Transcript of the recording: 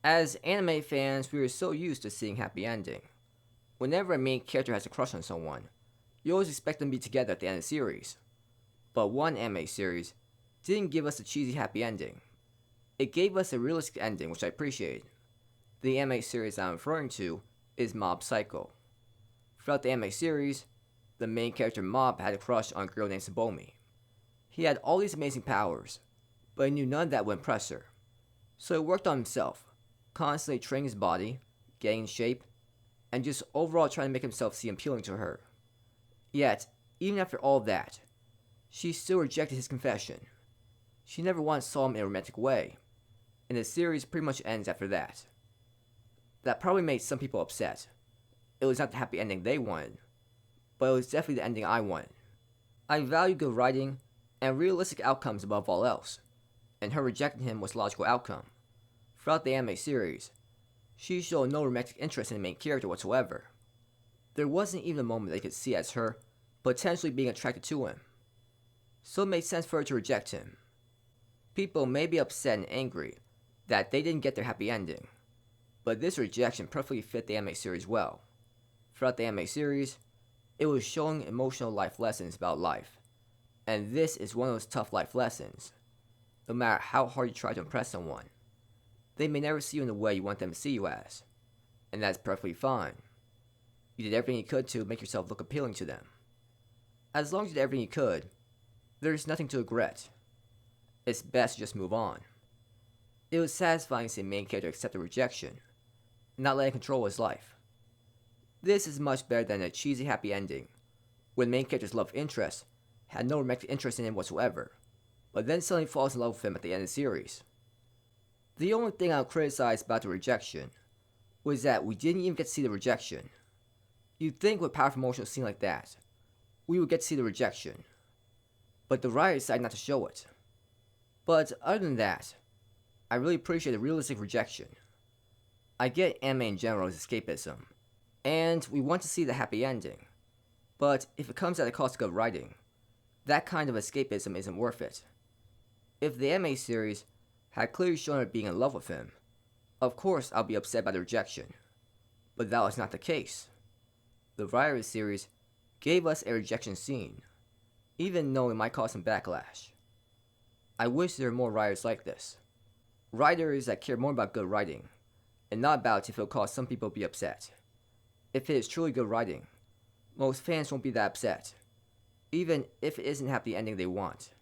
As anime fans, we are so used to seeing happy ending. Whenever a main character has a crush on someone, you always expect them to be together at the end of the series. But one anime series didn't give us a cheesy happy ending. It gave us a realistic ending, which I appreciate. The anime series I'm referring to is Mob Psycho. Throughout the anime series, the main character Mob had a crush on a girl named Sabomi. He had all these amazing powers, but he knew none of that would impress her. So he worked on himself, constantly training his body, getting in shape, and just overall trying to make himself seem appealing to her. Yet, even after all that, she still rejected his confession. She never once saw him in a romantic way, and the series pretty much ends after that. That probably made some people upset. It was not the happy ending they wanted, but it was definitely the ending I wanted. I value good writing and realistic outcomes above all else, and her rejecting him was a logical outcome. Throughout the anime series, she showed no romantic interest in the main character whatsoever. There wasn't even a moment they could see as her potentially being attracted to him. So it made sense for her to reject him. People may be upset and angry that they didn't get their happy ending, but this rejection perfectly fit the anime series well. Throughout the anime series, it was showing emotional life lessons about life, and this is one of those tough life lessons. No matter how hard you try to impress someone, they may never see you in the way you want them to see you as, and that's perfectly fine. You did everything you could to make yourself look appealing to them. As long as you did everything you could, there's nothing to regret. It's best to just move on. It was satisfying to see the main character accept the rejection, and not let it control his life. This is much better than a cheesy happy ending, when the main character's love interest had no romantic interest in him whatsoever, but then suddenly falls in love with him at the end of the series. The only thing I'll criticize about the rejection was that we didn't even get to see the rejection. You'd think with a powerful emotional scene like that, we would get to see the rejection, but the writer decided not to show it. But other than that, I really appreciate the realistic rejection. I get anime in general as escapism, and we want to see the happy ending, but if it comes at the cost of good writing, that kind of escapism isn't worth it. If the anime series had clearly shown her being in love with him, of course I'll be upset by the rejection, but that was not the case. The writer of the series gave us a rejection scene, even though it might cause some backlash. I wish there were more writers like this. Writers that care more about good writing, and not about if it'll cause some people to be upset. If it is truly good writing, most fans won't be that upset, even if it isn't happy ending they want.